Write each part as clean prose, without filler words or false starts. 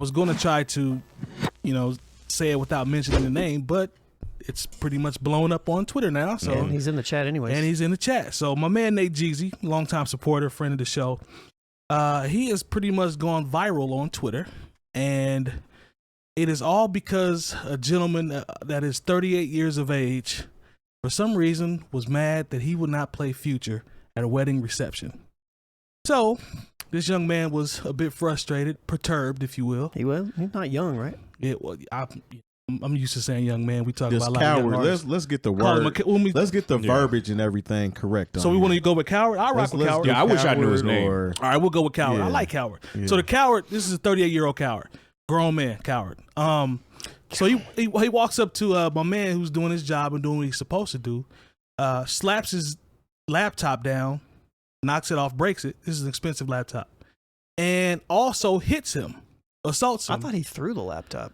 was going to try to, say it without mentioning the name, but it's pretty much blown up on Twitter now. So and he's in the chat anyways. And he's in the chat. So my man Nate Geezie, longtime supporter, friend of the show, he has pretty much gone viral on Twitter, and it is all because a gentleman that is 38 years of age, for some reason, was mad that he would not play Future at a wedding reception. So this young man was a bit frustrated, perturbed, if you will. He was. He's not young, right? Yeah, well, I'm used to saying young man. We talk This about a lot of young coward. artists. Let's get the word. Let's get the verbiage and everything correct. So we want to go with Coward. I rock with Coward. Yeah, I wish I knew his name. All right, we'll go with Coward. Yeah. I like Coward. Yeah. So the Coward. This is a 38-year-old Coward, grown man Coward. So he walks up to my man who's doing his job and doing what he's supposed to do. Slaps his laptop down, knocks it off, breaks it. This is an expensive laptop, and also hits him, assaults him. I thought he threw the laptop.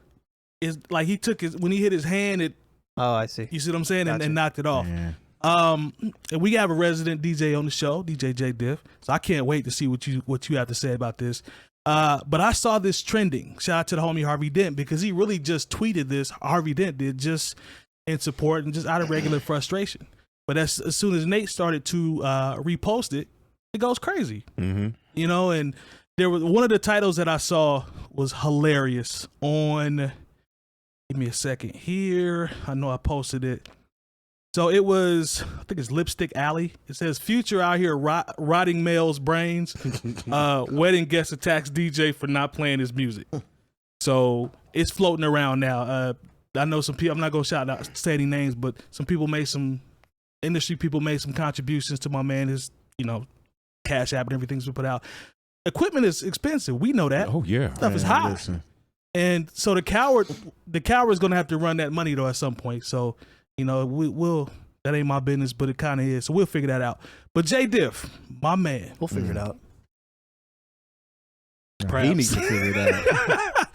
Is like he took when he hit his hand. Oh, I see. You see what I'm saying? Gotcha. And knocked it off. Yeah. And we have a resident DJ on the show, DJ Jay Diff. So I can't wait to see what you have to say about this. But I saw this trending. Shout out to the homie Harvey Dent, because he really just tweeted this. Harvey Dent did, just in support and just out of regular frustration. But as soon as Nate started to repost it, it goes crazy. Mm-hmm. And there was one of the titles that I saw was hilarious on. Give me a second here. I know I posted it. So it was, I think it's Lipstick Alley. It says, Future out here rotting males' brains. Wedding guest attacks DJ for not playing his music. So it's floating around now. I know some people, I'm not going to say any names, but industry people made some contributions to my man, his, Cash App and everything's been put out. Equipment is expensive. We know that. Oh, yeah. Stuff is high. Listen. And so the coward is going to have to run that money though at some point. So, we'll, that ain't my business, but it kind of is. So we'll figure that out. But Jay Diff, my man. We'll figure it out. He needs to figure it out.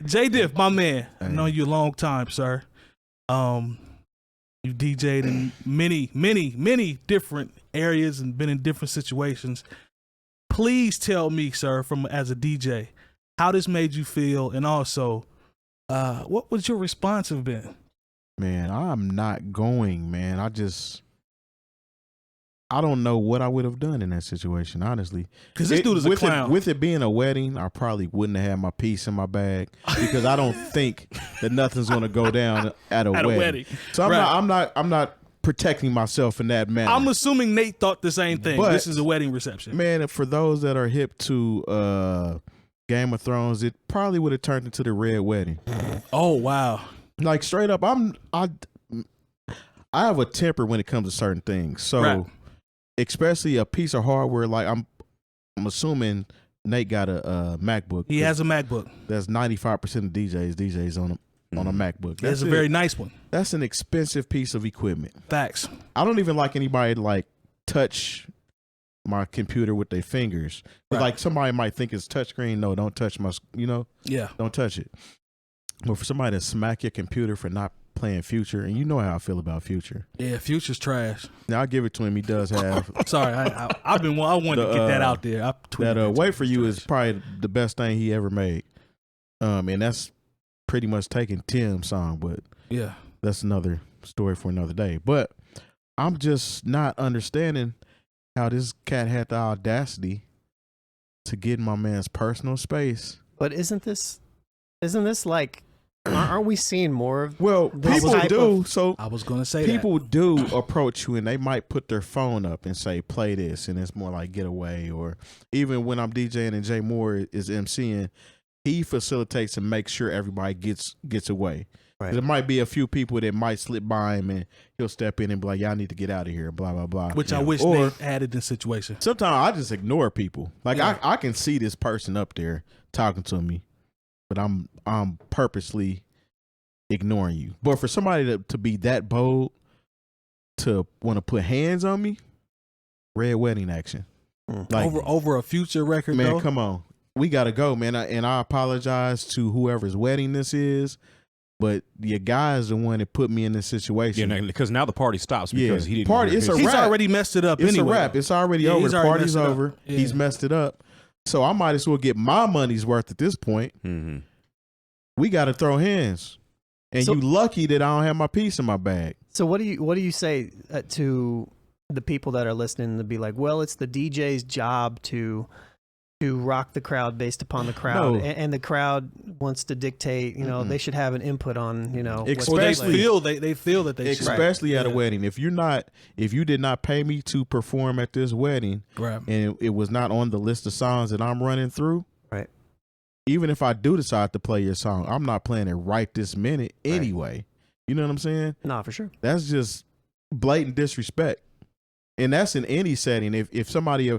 Jay Diff, my man. I've known you a long time, sir. You DJ'd in many, many, many different areas and been in different situations. Please tell me, sir, as a DJ, how this made you feel, and also, what would your response have been? Man, I'm not going, man. I don't know what I would have done in that situation, honestly. Because this dude is a clown. With it being a wedding, I probably wouldn't have had my piece in my bag, because I don't think that nothing's going to go down at a wedding. So I'm not protecting myself in that manner. I'm assuming Nate thought the same thing. This is a wedding reception. Man, for those that are hip to Game of Thrones, it probably would have turned into the Red Wedding. Oh, wow. Like, straight up, I have a temper when it comes to certain things. So, right. Especially a piece of hardware, like I'm assuming Nate got a MacBook. He has a MacBook. That's 95% of DJs on a MacBook. That's a very nice one. That's an expensive piece of equipment. Facts. I don't even like anybody to touch my computer with their fingers. Right. Like, somebody might think it's touchscreen. No, don't touch my, Yeah. Don't touch it. But for somebody to smack your computer for not playing Future, and you know how I feel about Future. Yeah, Future's trash. Now, I'll give it to him. He does have. Sorry, I wanted to get that out there. I tweeted that Wait For You is probably the best thing he ever made. And that's pretty much taking Tim's song, but yeah, that's another story for another day. But I'm just not understanding how this cat had the audacity to get in my man's personal space. But isn't this like, aren't we seeing more of? Well, people do. So I was gonna say people do approach you, and they might put their phone up and say, "Play this," and it's more like "Get Away." Or even when I'm DJing and Jay Moore is emceeing, he facilitates and makes sure everybody gets away. Right. There might be a few people that might slip by him, and he'll step in and be like, "Y'all need to get out of here," blah blah blah. Which I wish Nate had in this situation. Sometimes I just ignore people. Like, I can see this person up there talking to me, but I'm purposely ignoring you. But for somebody to be that bold to want to put hands on me, Red Wedding action. Like, over a Future record, man, though? Come on. We got to go, man. And I apologize to whoever's wedding this is, but your guy is the one that put me in this situation. Yeah, because now the party stops because he didn't. Party, it's a He's wrap. already messed it up It's anyway. a wrap. It's already over. The party's over. Yeah. He's messed it up. So I might as well get my money's worth at this point. Mm-hmm. we got to throw hands. And So- you lucky that I don't have my piece in my bag. So what do you say to the people that are listening to be like, well, it's the DJ's job to rock the crowd based upon the crowd, No. and the crowd wants to dictate. You know, they should have an input on. You know, what's Or they Especially- feel they feel that they should. Especially at a Yeah. wedding. If you did not pay me to perform at this wedding, Right. and it was not on the list of songs that I'm running through, Right. even if I do decide to play your song, I'm not playing it right this minute anyway. You know what I'm saying? Nah, for sure. That's just blatant disrespect. And that's in any setting. If somebody,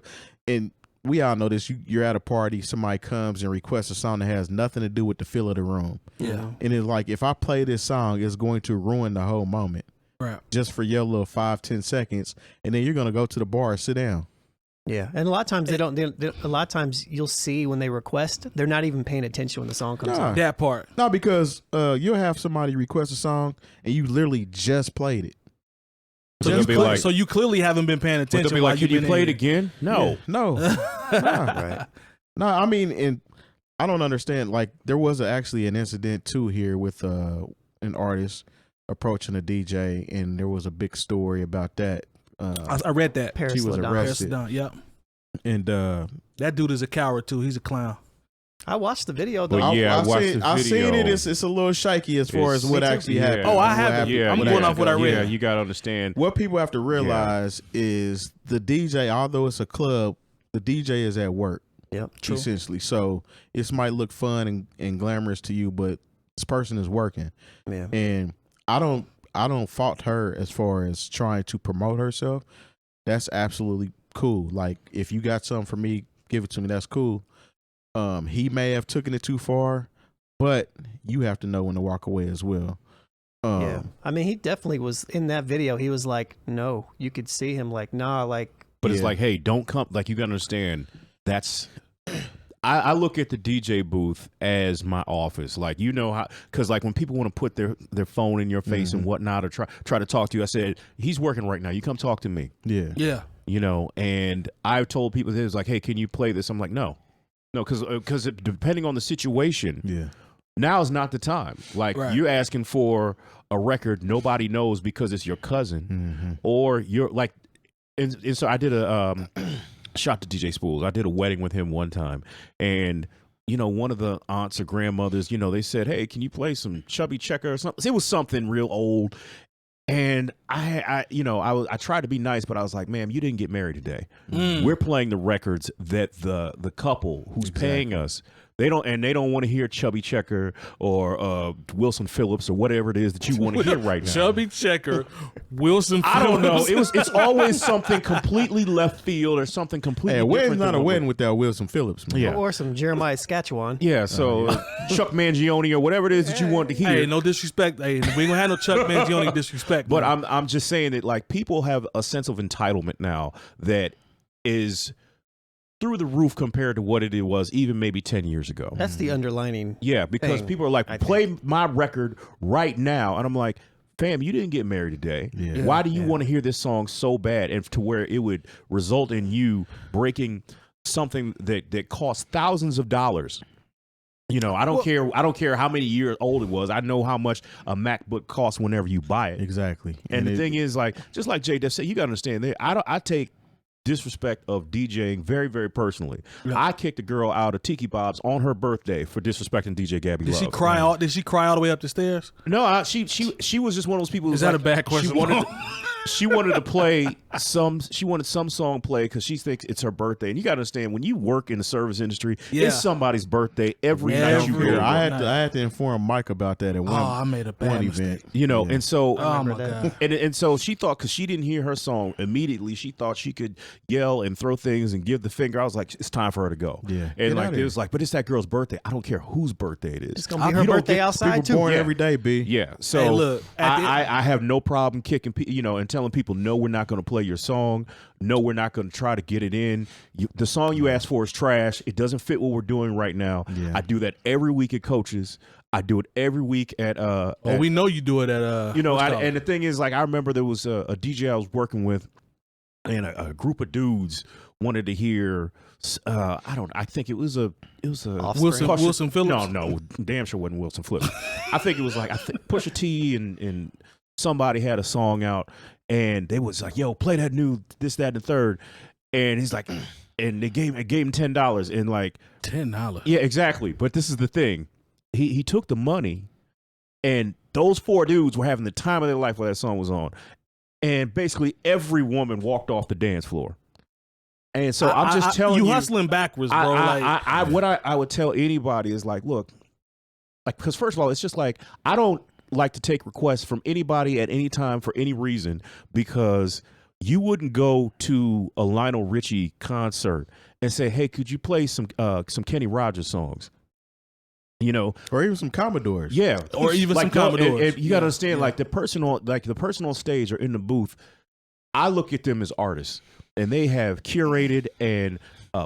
and we all know this, you're at a party, somebody comes and requests a song that has nothing to do with the feel of the room. Yeah. And it's like, if I play this song, it's going to ruin the whole moment. Right. Just for your little 5-10 seconds. And then you're going to go to the bar and sit down. Yeah, and a lot of times they don't. A lot of times you'll see when they request, they're not even paying attention when the song comes Nah. on. That part. No, because you'll have somebody request a song and you literally just played it. So They'll you, be cle- like- so you clearly haven't been paying But attention. they'll be while like, can you've you been play in it again? No. Yeah. No. Right. No, I mean, and I don't understand. Like, there was actually an incident too here with an artist approaching a DJ, and there was a big story about that. I read that. Paris She was Ladon. arrested. Yep. And That dude is a coward too. He's a clown. I watched the video though. Well, yeah, I watched seen, the I've seen it. video. It's a little shaky as far as It's- what Me too. actually Yeah. happened. Oh, I What haven't. happened- Yeah, I'm what going happened. off what I read. Yeah, you got to understand. What people have to realize is the DJ, although it's a club, the DJ is at work. Yep. True. Essentially. So it might look fun and glamorous to you, but this person is working. Yeah. And I don't fault her as far as trying to promote herself. That's absolutely cool. Like, if you got something for me, give it to me. That's cool. He may have taken it too far, but you have to know when to walk away as well. Yeah. I mean, he definitely was in that video. He was like, no. You could see him like, nah, like. But it's Yeah. like, hey, don't come. Like, you got to understand. That's. I look at the DJ booth as my office. Like, you know how, because like when people want to put their phone in your face and whatnot, or try to talk to you, I said, he's working right now. You come talk to me. Yeah. Yeah. You know, and I've told people this, like, hey, can you play this? I'm like, no, because depending on the situation, Yeah. now is not the time. Like, Right. you're asking for a record nobody knows because it's your cousin, or you're like, and so I did a shout to DJ Spools. I did a wedding with him one time, and you know, one of the aunts or grandmothers, you know, they said, hey, can you play some Chubby Checker or something? It was something real old. And I tried to be nice, but I was like, ma'am, you didn't get married today. We're playing the records that the couple who's paying us, they don't want to hear Chubby Checker or Wilson Phillips or whatever it is that you want to hear right now. Chubby Checker, Wilson. I don't know. Phillips. It's always something completely left field or something completely Hey, a different. wedding's not than a what wedding without Wilson Phillips, man. Yeah. Or some Jeremiah Saskatchewan. Yeah, so Chuck Mangione or whatever it is that you want to hear. Hey, no disrespect. Hey, we ain't gonna have no Chuck Mangione disrespect. But man. I'm just saying that, like, people have a sense of entitlement now that is through the roof compared to what it was even maybe 10 years ago. That's the underlining. Yeah, because thing, people are like, I play my record right now. And I'm like, fam, you didn't get married today. Yeah. Why do you want to hear this song so bad, and to where it would result in you breaking something that costs thousands of dollars? You know, I don't care how many years old it was. I know how much a MacBook costs whenever you buy it. Exactly. And the thing is, like, just like Jay Diff said, you got to understand that I take disrespect of DJing very, very personally. Yeah. I kicked a girl out of Tiki Bob's on her birthday for disrespecting DJ Gabby did Love. she cry all? Did she cry all the way up the stairs? No, she was just one of those people. Who Is was that like, a bad question? She wanted to play some. She wanted some song play because she thinks it's her birthday. And you got to understand, when you work in the service industry, Yeah. it's somebody's birthday every Yeah, night you every go. night. I had to inform Mike about that at one, I made a bad one mistake. event. You know, Yeah. and so Oh my remember that. god. And so she thought, because she didn't hear her song immediately, she thought she could yell and throw things and give the finger. I was like, it's time for her to go. Yeah. And Get like outta it here. was like, but it's that girl's birthday. I don't care whose birthday it is. It's gonna be her You don't birthday get- outside People too. born Yeah. every day, B. Yeah. So Hey, look, at the- I have no problem kicking, and telling people, no, we're not going to play your song. No, we're not going to try to get it in. The song you asked for is trash. It doesn't fit what we're doing right now. Yeah. I do that every week at Coaches. I do it every week at We know you do it at you know, what's it called? and the thing is, like, I remember there was a DJ I was working with, and a group of dudes wanted to hear. I think it was a Wilson Phillips. No, damn sure wasn't Wilson Phillips. I think it was like Pusha T and somebody had a song out, and they was like, "Yo, play that new this, that, and the third." And he's like, and they gave him $10, and like $10. Yeah, exactly. But this is the thing. He took the money, and those 4 dudes were having the time of their life while that song was on, and basically every woman walked off the dance floor. And so I'm just telling you, hustling backwards, bro. What I would tell anybody is like, look, like, because first of all, it's just like, I don't like to take requests from anybody at any time for any reason, because you wouldn't go to a Lionel Richie concert and say, hey, could you play some Kenny Rogers songs? You know, or even some Commodores. Yeah, or even like, some Commodores. You got to understand, like the person on stage or in the booth, I look at them as artists. And they have curated and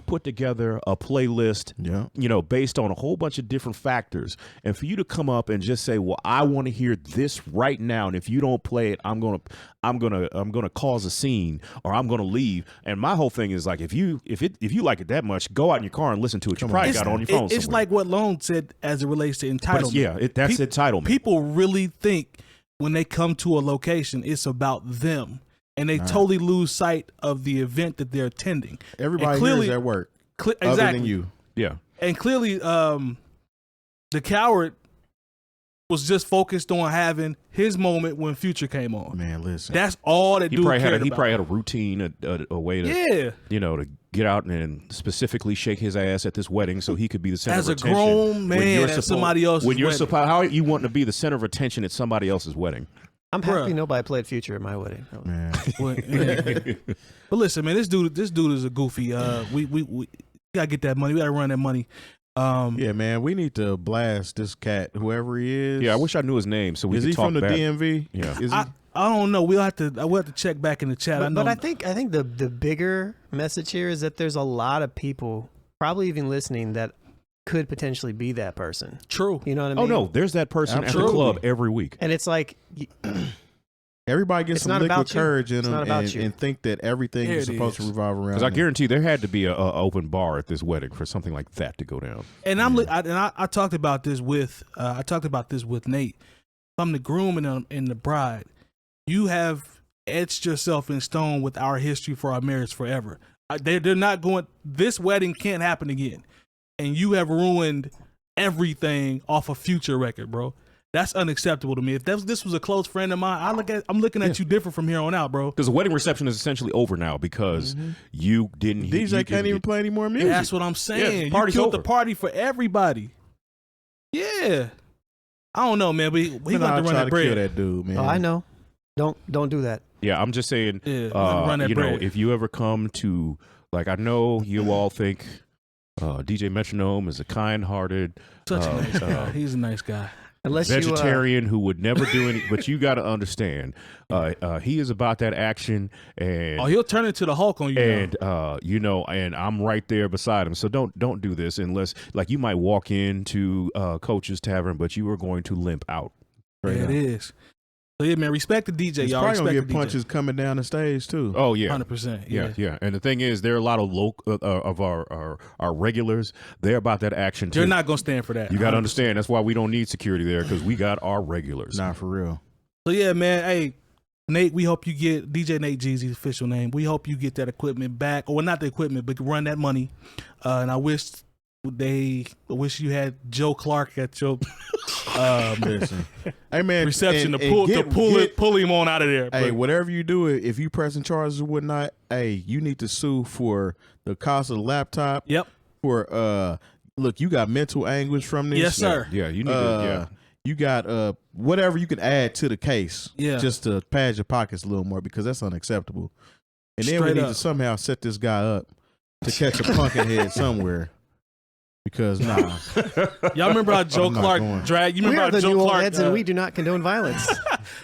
put together a playlist, you know, based on a whole bunch of different factors. And for you to come up and just say, "Well, I want to hear this right now, and if you don't play it, I'm gonna cause a scene, or I'm gonna leave." And my whole thing is like, if you like it that much, go out in your car and listen to it. You probably got it on your phone. It's like what Lone said as it relates to entitlement. That's entitlement. People really think when they come to a location, it's about them. And they totally lose sight of the event that they're attending. Everybody hears their work, exactly. other than you. Yeah. And clearly, the Coward was just focused on having his moment when Future came on. Man, listen. That's all that dude cared about. He probably had a routine, a way to, you know, to get out and specifically shake his ass at this wedding so he could be the center of attention. As a grown man at somebody else's wedding. How are you wanting to be the center of attention at somebody else's wedding? I'm happy nobody played Future at my wedding. Man. But listen, man, this dude is a goofy. We gotta get that money. We gotta run that money. Yeah, man, we need to blast this cat, whoever he is. Yeah, I wish I knew his name so we could talk back. Is he from the DMV? Yeah. Is he? I don't know. We'll have to check back in the chat. But I think the bigger message here is that there's a lot of people probably even listening that could potentially be that person. True. You know what I mean? Oh no, there's that person at the club every week. And it's like everybody gets some liquid courage in them and think that everything is supposed to revolve around. Because I guarantee there had to be a open bar at this wedding for something like that to go down. And I talked about this with Nate. If I'm the groom and the bride, you have etched yourself in stone with our history for our marriage forever. They're not going. This wedding can't happen again. And you have ruined everything off a Future record, bro. That's unacceptable to me. If this was a close friend of mine, I'm looking at you different from here on out, bro. Because the wedding reception is essentially over now because you didn't. DJ can't even play any more music. That's what I'm saying. Yeah, you killed the party for everybody. Yeah. I don't know, man. But he got to run that bread. Kill that dude, man. Oh, I know. Don't do that. Yeah, I'm just saying. Run that bread. Know, if you ever come to, like, I know you all think. DJ Metronome is a kind-hearted, such a nice guy. He's a nice guy. Vegetarian who would never do any. But you got to understand, he is about that action, and he'll turn into the Hulk on you. And and I'm right there beside him. So don't do this unless, like, you might walk into Coach's Tavern, but you are going to limp out. Right now. It is. So yeah, man, respect the DJ. He's y'all. Probably respect gonna get punches coming down the stage too. Oh yeah, 100%. Yeah. And the thing is, there are a lot of of our regulars. They're about that action too. They're not gonna stand for that. You got to understand. That's why we don't need security there, because we got our regulars. Nah, for real. So yeah, man. Hey, Nate, we hope you get DJ Nate Geezie's official name. We hope you get that equipment back, or not the equipment, but run that money. And I wish you had Joe Clark at your hey man, reception to pull him on out of there. Hey, whatever you do, if you pressing charges or whatnot, hey, you need to sue for the cost of the laptop. Yep. For look, you got mental anguish from this. Yes, sir. Yeah, you need to. You got whatever you can add to the case. Yeah. Just to pad your pockets a little more, because that's unacceptable. And then we need to somehow set this guy up to catch a pumpkin head somewhere. Because Y'all remember how Joe I'm not Clark going. dragged? You We remember are how the Joe new old Clark? heads, and we do not condone violence.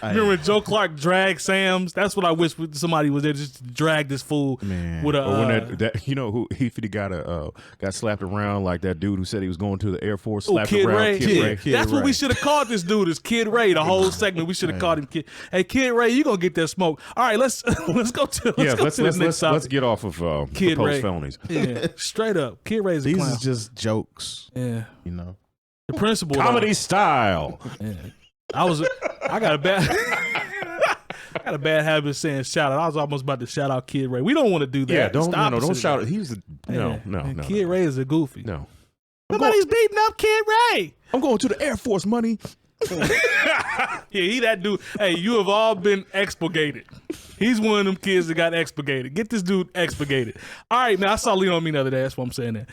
Remember when Joe Clark dragged Sam's? That's what I wish somebody was there just to drag this fool Man. with a. Or when that you know who he got slapped around like that dude who said he was going to the Air Force, slapped Kid around Ray. Kid Ray. Kid That's what Ray. we should have called this dude is Kid Ray. The whole segment we should have called him Kid. Hey, Kid Ray, you gonna get that smoke? All right, let's go to Let's the next topic. let's get off of Kid proposed Ray. felonies. Yeah, straight up, Kid Ray's a These clown. is just jokes, Yeah, you know. the principal Comedy style. Yeah. I got a bad habit of saying shout out. I was almost about to shout out Kid Ray. We don't want to do that. Yeah, It's the opposite don't of shout that. it. He was a, Yeah. no. Kid Ray is a goofy. No. Nobody's beating up Kid Ray. I'm going to the Air Force, money. Yeah, he that dude. Hey, you have all been expurgated. He's one of them kids that got expurgated. Get this dude expurgated. All right, man. I saw Leon Mean the other day. That's why I'm saying that.